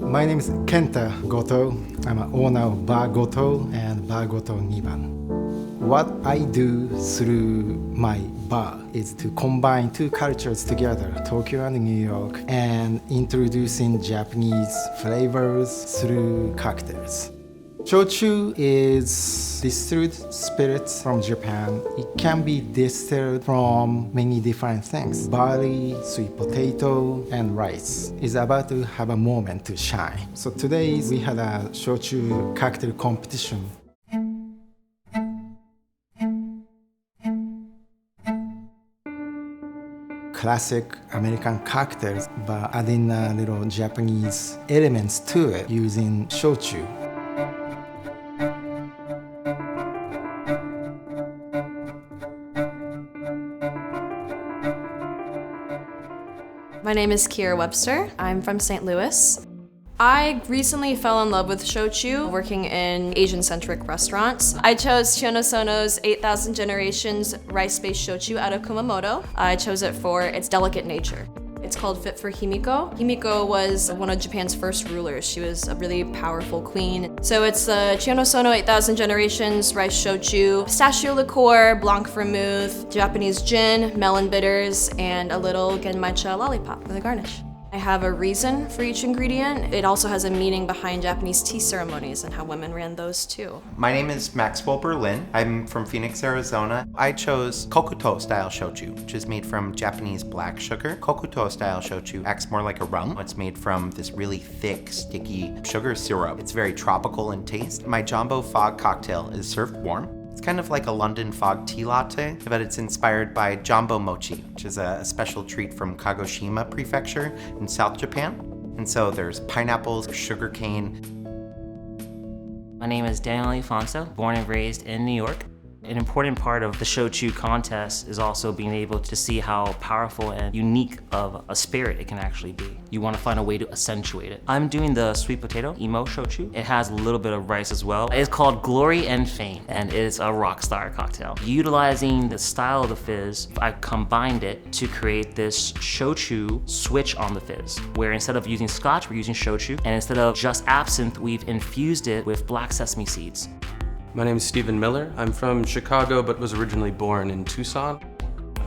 My name is Kenta Goto. I'm an owner of Bar Goto and Bar Goto Niban. What I do through my bar is to combine two cultures together, Tokyo and New York, and introducing Japanese flavors through cocktails. Shochu is distilled spirits from Japan. It can be distilled from many different things. Barley, sweet potato, and rice is about to have a moment to shine. So today we had a Shochu cocktail competition. Classic American cocktails, but adding a little Japanese elements to it using Shochu. My name is Kiera Webster. I'm from St. Louis. I recently fell in love with Shochu working in Asian-centric restaurants. I chose Shionosono's 8,000 Generations rice-based Shochu out of Kumamoto. I chose it for its delicate nature. It's called Fit for Himiko. Himiko was one of Japan's first rulers. She was a really powerful queen. So it's the Shionosono 8,000 Generations rice shochu, pistachio liqueur, blanc vermouth, Japanese gin, melon bitters, and a little genmaicha lollipop for the garnish. I have a reason for each ingredient. It also has a meaning behind Japanese tea ceremonies and how women ran those too. My name is Maxwell Berlin. I'm from Phoenix, Arizona. I chose Kokuto style shochu, which is made from Japanese black sugar. Kokuto style shochu acts more like a rum. It's made from this really thick, sticky sugar syrup. It's very tropical in taste. My Jumbo Fog cocktail is served warm. It's kind of like a London fog tea latte, but it's inspired by Jumbo Mochi, which is a special treat from Kagoshima Prefecture in South Japan. And so there's pineapples, sugarcane. My name is Daniel Alfonso, born and raised in New York. An important part of the Shochu contest is also being able to see how powerful and unique of a spirit it can actually be. You want to find a way to accentuate it. I'm doing the sweet potato emo Shochu. It has a little bit of rice as well. It's called Glory and Fame, and it's a rock star cocktail. Utilizing the style of the fizz, I combined it to create this Shochu switch on the fizz, where instead of using scotch, we're using Shochu, and instead of just absinthe, we've infused it with black sesame seeds. My name is Stephen Miller. I'm from Chicago, but was originally born in Tucson.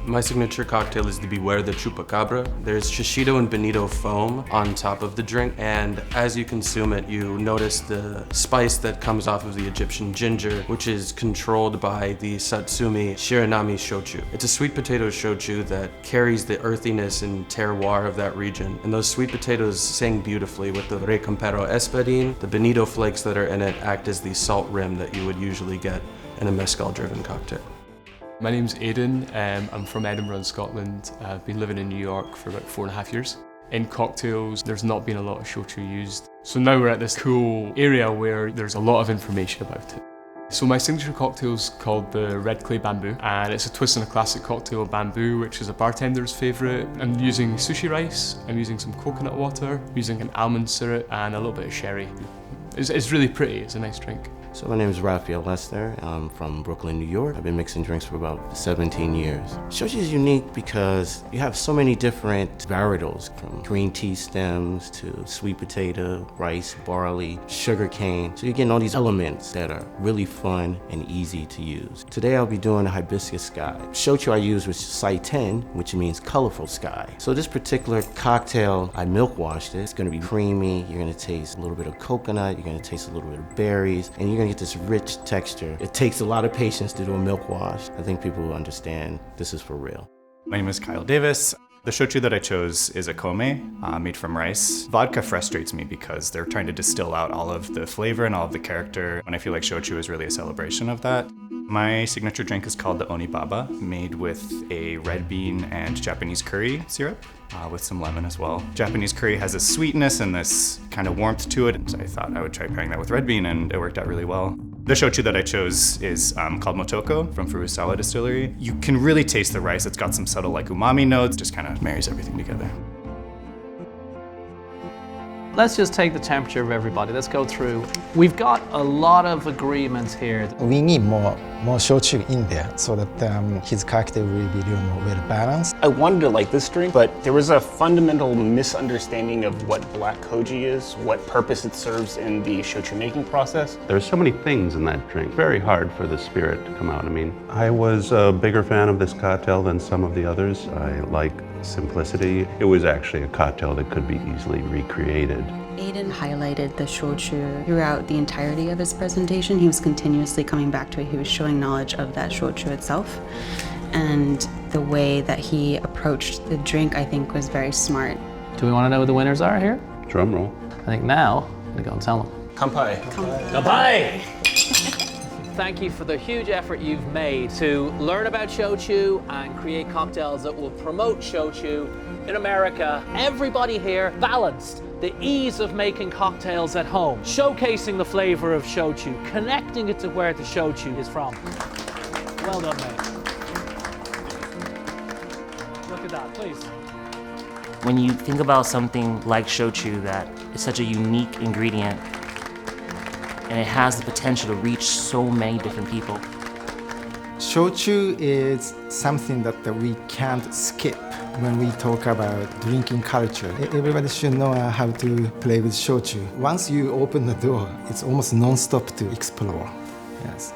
My signature cocktail is the Beware the Chupacabra. There's shishito and bonito foam on top of the drink, and as you consume it, you notice the spice that comes off of the Egyptian ginger, which is controlled by the Satsumi Shiranami Shochu. It's a sweet potato shochu that carries the earthiness and terroir of that region, and those sweet potatoes sing beautifully with the Recompero espadín. The bonito flakes that are in it act as the salt rim that you would usually get in a mezcal-driven cocktail. My name's Aiden. I'm from Edinburgh in Scotland. I've been living in New York for about 4.5 years. In cocktails, there's not been a lot of shochu used. So now we're at this cool area where there's a lot of information about it. So my signature cocktail's called the Red Clay Bamboo, and it's a twist on a classic cocktail of bamboo, which is a bartender's favorite. I'm using sushi rice, I'm using some coconut water, using an almond syrup, and a little bit of sherry. It's really pretty, it's a nice drink. So my name is Raphael. I'm from Brooklyn, New York. I've been mixing drinks for about 17 years. Shochu is unique because you have so many different varietals, from green tea stems to sweet potato, rice, barley, sugar cane. So you're getting all these elements that are really fun and easy to use. Today I'll be doing a hibiscus sky. Shochu I use was saiten, which means colorful sky. So this particular cocktail, I milk washed it. It's gonna be creamy. You're gonna taste a little bit of coconut. You're gonna taste a little bit of berries, and you're gonna get this rich texture. It takes a lot of patience to do a milk wash. I think people will understand this is for real. My name is Kyle Davis. The shochu that I chose is a kome, made from rice. Vodka frustrates me because they're trying to distill out all of the flavor and all of the character, and I feel like shochu is really a celebration of that. My signature drink is called the onibaba, made with a red bean and Japanese curry syrup, with some lemon as well. Japanese curry has a sweetness and this kind of warmth to it, and so I thought I would try pairing that with red bean, and it worked out really well. The shochu that I chose is called Motoko from Furusawa Distillery. You can really taste the rice. It's got some subtle like umami notes, just kind of marries everything together. Let's just take the temperature of everybody. Let's go through. We've got a lot of agreements here. We need more shochu in there so that his character will be a little more well balanced. I wanted to like this drink, but there was a fundamental misunderstanding of what black koji is, what purpose it serves in the shochu making process. There's so many things in that drink. Very hard for the spirit to come out. I mean, I was a bigger fan of this cocktail than some of the others. I like simplicity. It was actually a cocktail that could be easily recreated. Aiden highlighted the shochu throughout the entirety of his presentation. He was continuously coming back to it. He was showing knowledge of that shochu itself. And the way that he approached the drink, I think, was very smart. Do we want to know who the winners are here? Drum roll. I think now, I'm gonna go and tell them. Kanpai. Kanpai! Thank you for the huge effort you've made to learn about shochu and create cocktails that will promote shochu in America. Everybody here balanced the ease of making cocktails at home, showcasing the flavor of shochu, connecting it to where the shochu is from. Well done, mate. Look at that, please. When you think about something like shochu that is such a unique ingredient and it has the potential to reach so many different people. Shochu is something that we can't skip when we talk about drinking culture. Everybody should know how to play with shochu. Once you open the door, it's almost non-stop to explore. Yes.